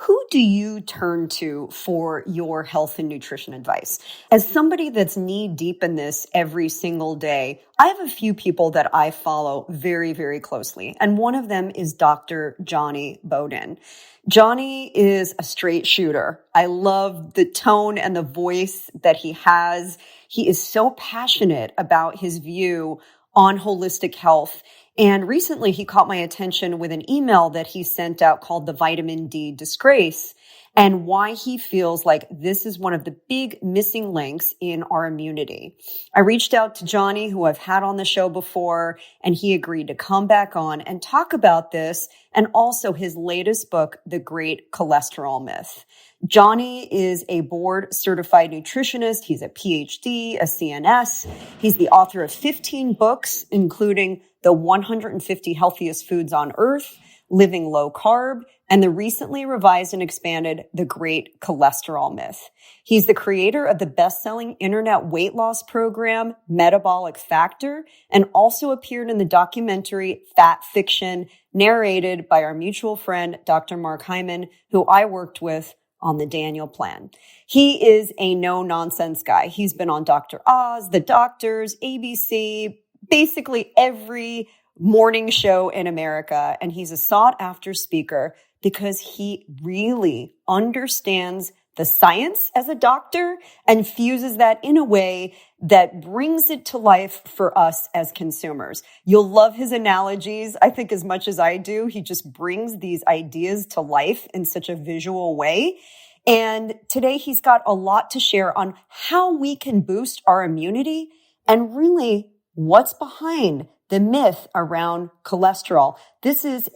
Who do you turn to for your health and nutrition advice? As somebody that's knee deep in this every single day, I have a few people that I follow very, very closely. And one of them is Dr. Jonny Bowden. Jonny is a straight shooter. I love the tone and the voice that he has. He is so passionate about his view on holistic health. And recently he caught my attention with an email that he sent out called the Vitamin D Disgrace, and why he feels like this is one of the big missing links in our immunity. I reached out to Jonny, who I've had on the show before, and he agreed to come back on and talk about this, and also his latest book, The Great Cholesterol Myth. Jonny is a board certified nutritionist. He's a PhD, a CNS. He's the author of 15 books, including The 150 Healthiest Foods on Earth, Living Low Carb, and the recently revised and expanded The Great Cholesterol Myth. He's the creator of the best-selling internet weight loss program, Metabolic Factor, and also appeared in the documentary Fat Fiction, narrated by our mutual friend, Dr. Mark Hyman, who I worked with on the Daniel Plan. He is a no-nonsense guy. He's been on Dr. Oz, The Doctors, ABC, basically every morning show in America. And he's a sought-after speaker because he really understands the science as a doctor and fuses that in a way that brings it to life for us as consumers. You'll love his analogies, I think, as much as I do. He just brings these ideas to life in such a visual way. And today he's got a lot to share on how we can boost our immunity and really what's behind the myth around cholesterol. This is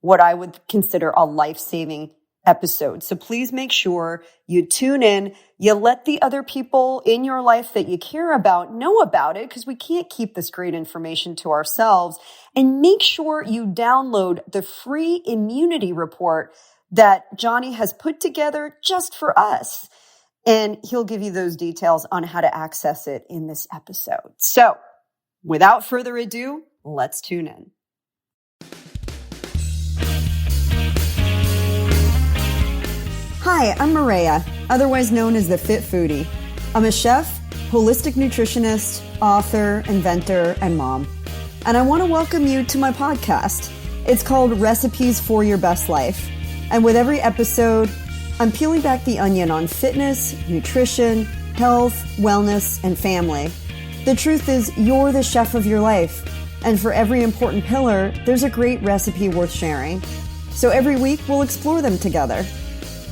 what I would consider a life-saving episode. So please make sure you tune in. You let the other people in your life that you care about know about it, because we can't keep this great information to ourselves. And make sure you download the free immunity report that Jonny has put together just for us. And he'll give you those details on how to access it in this episode. So without further ado, let's tune in. Hi, I'm Maria, otherwise known as the Fit Foodie. I'm a chef, holistic nutritionist, author, inventor, and mom. And I want to welcome you to my podcast. It's called Recipes for Your Best Life. And with every episode, I'm peeling back the onion on fitness, nutrition, health, wellness, and family. The truth is, you're the chef of your life. And for every important pillar, there's a great recipe worth sharing. So every week, we'll explore them together.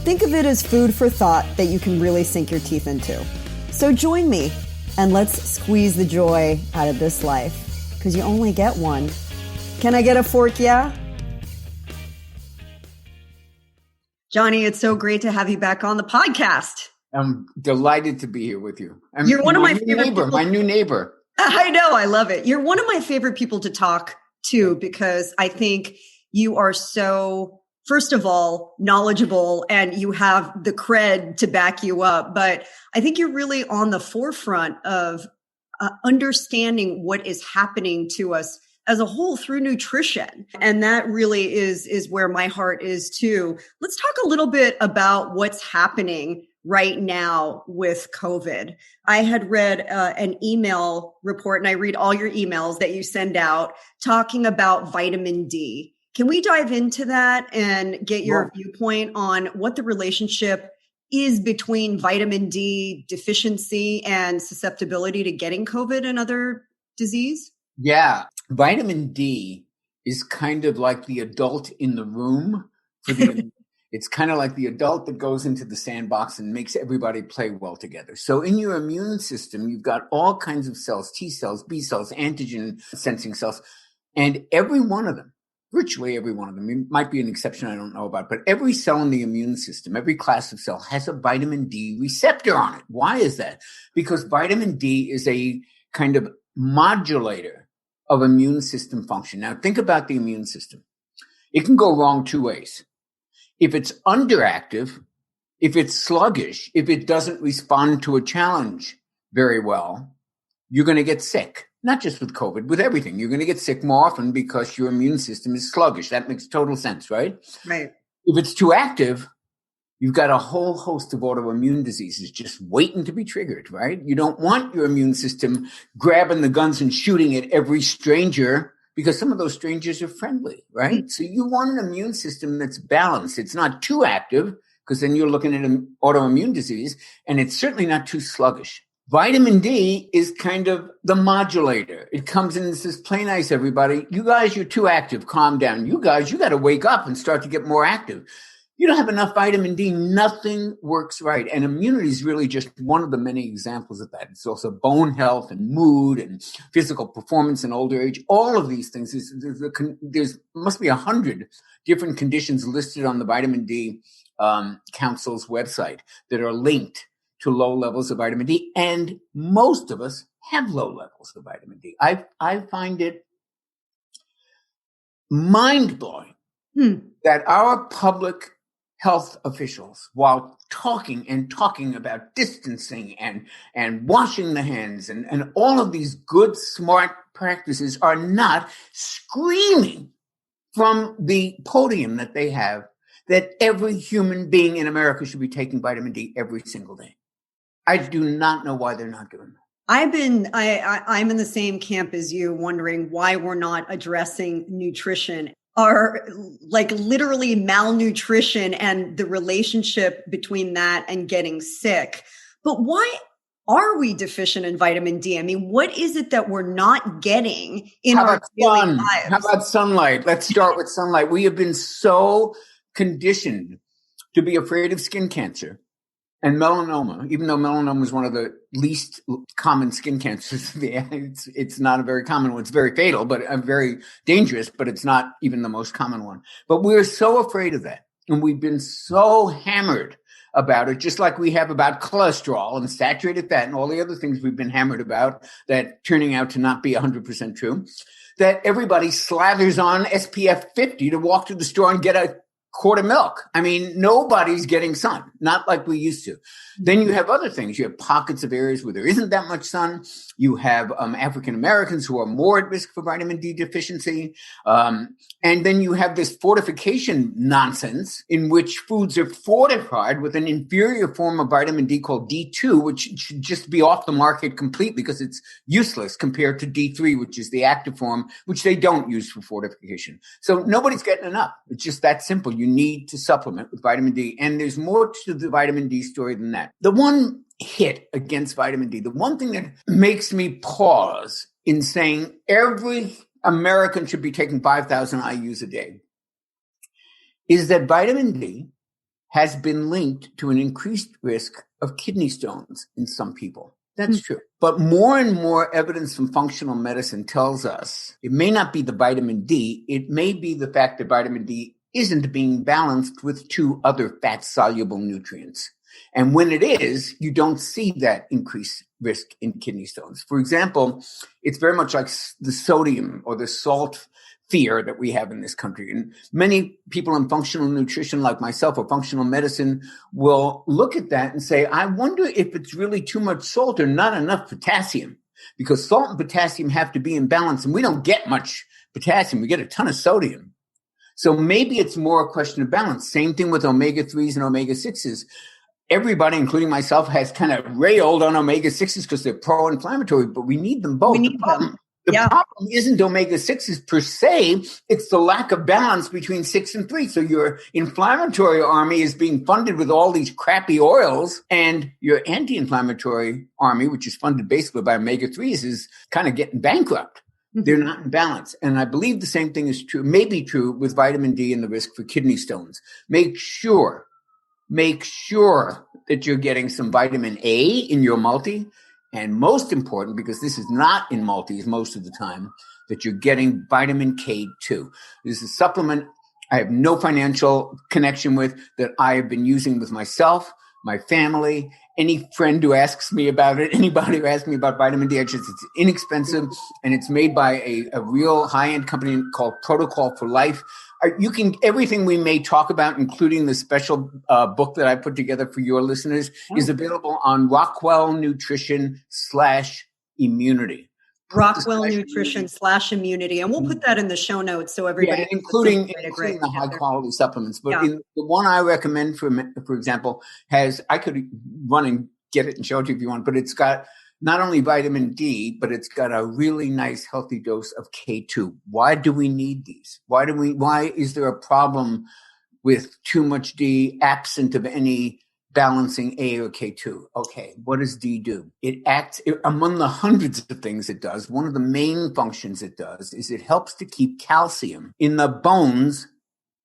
Think of it as food for thought that you can really sink your teeth into. So join me, and let's squeeze the joy out of this life, because you only get one. Can I get a fork, yeah? Jonny, it's so great to have you back on the podcast. I'm delighted to be here with you. You're one of my favorite people. My new neighbor. I know. I love it. You're one of my favorite people to talk to, because I think you are so, first of all, knowledgeable, and you have the cred to back you up. But I think you're really on the forefront of understanding what is happening to us as a whole through nutrition. And that really is where my heart is too. Let's talk a little bit about what's happening right now with COVID. I had read an email report, and I read all your emails that you send out talking about vitamin D. Can we dive into that and get your viewpoint on what the relationship is between vitamin D deficiency and susceptibility to getting COVID and other disease? Yeah. Vitamin D is kind of like the adult in the room. It's kind of like the adult that goes into the sandbox and makes everybody play well together. So in your immune system, you've got all kinds of cells, T cells, B cells, antigen sensing cells, and every one of them, virtually every one of them, it might be an exception I don't know about, but every cell in the immune system, every class of cell has a vitamin D receptor on it. Why is that? Because vitamin D is a kind of modulator of immune system function. Now, think about the immune system. It can go wrong two ways. If it's underactive, if it's sluggish, if it doesn't respond to a challenge very well, you're going to get sick. Not just with COVID, with everything. You're going to get sick more often because your immune system is sluggish. That makes total sense, right? Right. If it's too active, you've got a whole host of autoimmune diseases just waiting to be triggered, right? You don't want your immune system grabbing the guns and shooting at every stranger, because some of those strangers are friendly, right? So you want an immune system that's balanced. It's not too active, because then you're looking at an autoimmune disease, and it's certainly not too sluggish. Vitamin D is kind of the modulator. It comes in and says, play nice, everybody. You guys, you're too active. Calm down. You guys, you got to wake up and start to get more active. You don't have enough vitamin D, nothing works right. And immunity is really just one of the many examples of that. It's also bone health and mood and physical performance in older age. All of these things, there's must be 100 different conditions listed on the Vitamin D Council's website that are linked to low levels of vitamin D. And most of us have low levels of vitamin D. I find it mind-blowing that our public health officials, while talking about distancing and washing the hands and all of these good, smart practices, are not screaming from the podium that they have that every human being in America should be taking vitamin D every single day. I do not know why they're not doing that. I'm in the same camp as you, wondering why we're not addressing nutrition. Are like literally malnutrition and the relationship between that and getting sick. But why are we deficient in vitamin D? I mean, what is it that we're not getting in our daily lives? How about sunlight? Let's start with sunlight. We have been so conditioned to be afraid of skin cancer and melanoma, even though melanoma is one of the least common skin cancers. It's not a very common one. It's very fatal, but very dangerous, but it's not even the most common one. But we're so afraid of that. And we've been so hammered about it, just like we have about cholesterol and saturated fat and all the other things we've been hammered about that turning out to not be 100% true, that everybody slathers on SPF 50 to walk to the store and get a quart of milk. I mean, nobody's getting sun, not like we used to. Then you have other things. You have pockets of areas where there isn't that much sun. You have African Americans who are more at risk for vitamin D deficiency. And then you have this fortification nonsense in which foods are fortified with an inferior form of vitamin D called D2, which should just be off the market completely because it's useless compared to D3, which is the active form, which they don't use for fortification. So nobody's getting enough. It's just that simple. You need to supplement with vitamin D. And there's more to the vitamin D story than that. The one hit against vitamin D, the one thing that makes me pause in saying every American should be taking 5,000 IUs a day is that vitamin D has been linked to an increased risk of kidney stones in some people. That's true. But more and more evidence from functional medicine tells us it may not be the vitamin D. It may be the fact that vitamin D isn't being balanced with two other fat-soluble nutrients. And when it is, you don't see that increased risk in kidney stones. For example, it's very much like the sodium or the salt fear that we have in this country. And many people in functional nutrition, like myself, or functional medicine, will look at that and say, I wonder if it's really too much salt or not enough potassium, because salt and potassium have to be in balance. And we don't get much potassium. We get a ton of sodium. So maybe it's more a question of balance. Same thing with omega-3s and omega-6s. Everybody, including myself, has kind of railed on omega-6s because they're pro-inflammatory, but we need them both. The problem isn't omega-6s per se. It's the lack of balance between 6 and 3. So your inflammatory army is being funded with all these crappy oils, and your anti-inflammatory army, which is funded basically by omega-3s, is kind of getting bankrupt. They're not in balance. And I believe the same thing is true, may be true with vitamin D and the risk for kidney stones. Make sure that you're getting some vitamin A in your multi. And most important, because this is not in multis most of the time, that you're getting vitamin K2. This is a supplement I have no financial connection with, that I have been using with myself, my family, any friend who asks me about it, anybody who asks me about vitamin D. It's inexpensive, and it's made by a real high-end company called Protocol for Life. You can, everything we may talk about, including the special book that I put together for your listeners, is available on Rockwell Nutrition /immunity. Rockwell Nutrition /immunity. And we'll put that in the show notes so everybody including the high quality supplements. But Yeah. in the one I recommend, for example, I could run and get it and show it to you if you want, but it's got not only vitamin D, but it's got a really nice healthy dose of K2. Why do we need these? Why is there a problem with too much D absent of any balancing A or K2? Okay, what does D do? It acts among the hundreds of things it does. One of the main functions it does is it helps to keep calcium in the bones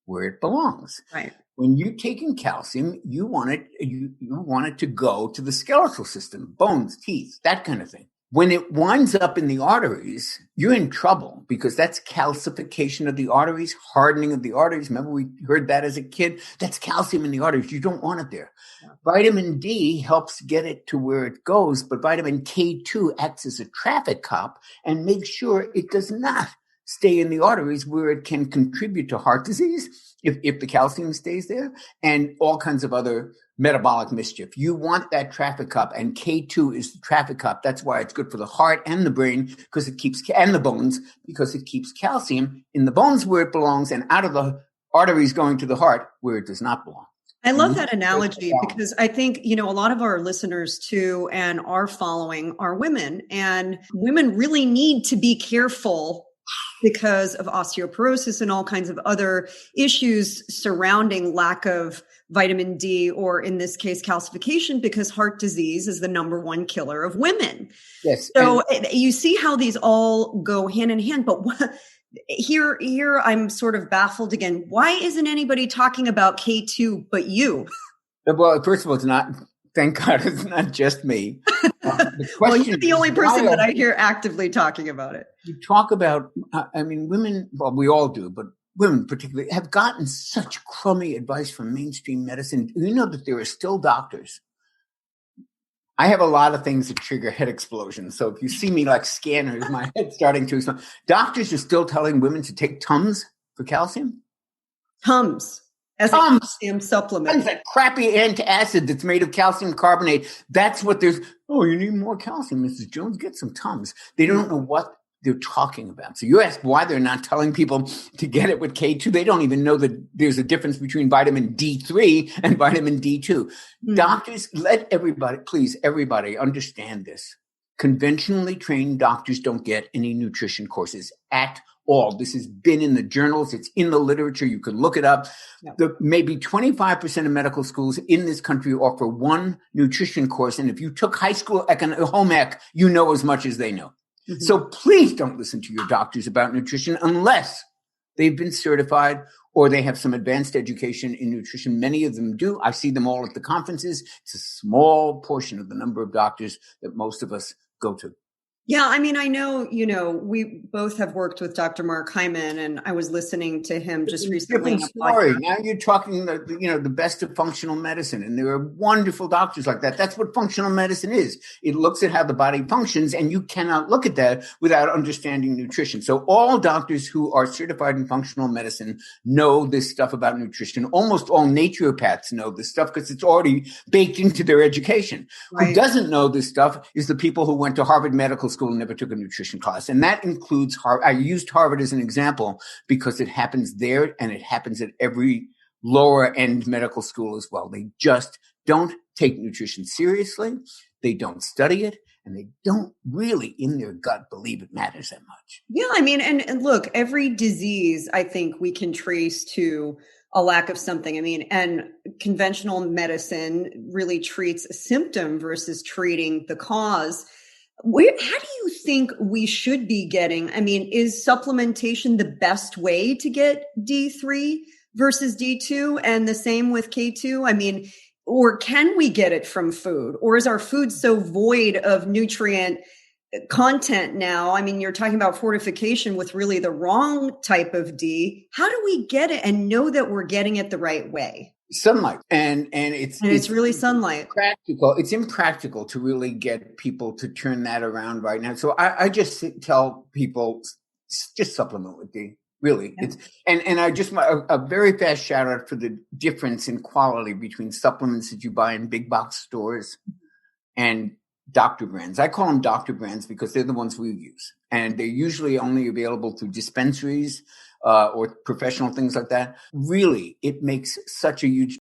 where it belongs. Right. When you're taking calcium, you want it to go to the skeletal system, bones, teeth, that kind of thing. When it winds up in the arteries, you're in trouble because that's calcification of the arteries, hardening of the arteries. Remember, we heard that as a kid. That's calcium in the arteries. You don't want it there. Yeah. Vitamin D helps get it to where it goes, but vitamin K2 acts as a traffic cop and makes sure it does not stay in the arteries where it can contribute to heart disease if the calcium stays there and all kinds of other metabolic mischief. You want that traffic cop, and K2 is the traffic cop. That's why it's good for the heart and the brain because it keeps, and the bones, because it keeps calcium in the bones where it belongs and out of the arteries going to the heart where it does not belong. I love that analogy because I think, a lot of our listeners too and our following are women, and women really need to be careful because of osteoporosis and all kinds of other issues surrounding lack of vitamin D, or in this case, calcification, because heart disease is the number one killer of women. Yes. So you see how these all go hand in hand. But here I'm sort of baffled again. Why isn't anybody talking about K2 but you? Well, first of all, it's not. Thank God it's not just me. Well, you're the only person that I hear actively talking about it. You talk about, women, well, we all do, but women particularly have gotten such crummy advice from mainstream medicine. You know that there are still doctors. I have a lot of things that trigger head explosions. So if you see me like scanners, my head's starting to explode. Doctors are still telling women to take Tums for calcium. Tums. As a calcium supplement. That crappy antacid that's made of calcium carbonate. That's what there's. Oh, you need more calcium, Mrs. Jones. Get some Tums. They don't know what they're talking about. So you ask why they're not telling people to get it with K2. They don't even know that there's a difference between vitamin D3 and vitamin D2. Doctors, let everybody, please, everybody understand this. Conventionally trained doctors don't get any nutrition courses at all. This has been in the journals. It's in the literature. You can look it up. Yep. Maybe 25% of medical schools in this country offer one nutrition course. And if you took high school home ec, you know as much as they know. Mm-hmm. So please don't listen to your doctors about nutrition unless they've been certified or they have some advanced education in nutrition. Many of them do. I see them all at the conferences. It's a small portion of the number of doctors that most of us go to. Yeah, I mean, I know, we both have worked with Dr. Mark Hyman, and I was listening to him just recently. Different story. Now you're talking the best of functional medicine, and there are wonderful doctors like that. That's what functional medicine is. It looks at how the body functions, and you cannot look at that without understanding nutrition. So all doctors who are certified in functional medicine know this stuff about nutrition. Almost all naturopaths know this stuff because it's already baked into their education. Right. Who doesn't know this stuff is the people who went to Harvard Medical School and never took a nutrition class. And that includes Harvard. I used Harvard as an example because it happens there and it happens at every lower end medical school as well. They just don't take nutrition seriously. They don't study it. And they don't really in their gut believe it matters that much. Yeah. I mean, and look, every disease I think we can trace to a lack of something. I mean, and conventional medicine really treats a symptom versus treating the cause. How do you think we should be getting? I mean, is supplementation the best way to get D3 versus D2 and the same with K2? I mean, or can we get it from food? Or is our food so void of nutrient content now? I mean, you're talking about fortification with really the wrong type of D. How do we get it and know that we're getting it the right way? Sunlight. And it's really sunlight. Practical. It's impractical to really get people to turn that around right now. So I just tell people just supplement with D. Really. Yeah. And I just a very fast shout out for the difference in quality between supplements that you buy in big box stores and doctor brands. I call them doctor brands because they're the ones we use. And they're usually only available through dispensaries or professional things like that. Really, it makes such a huge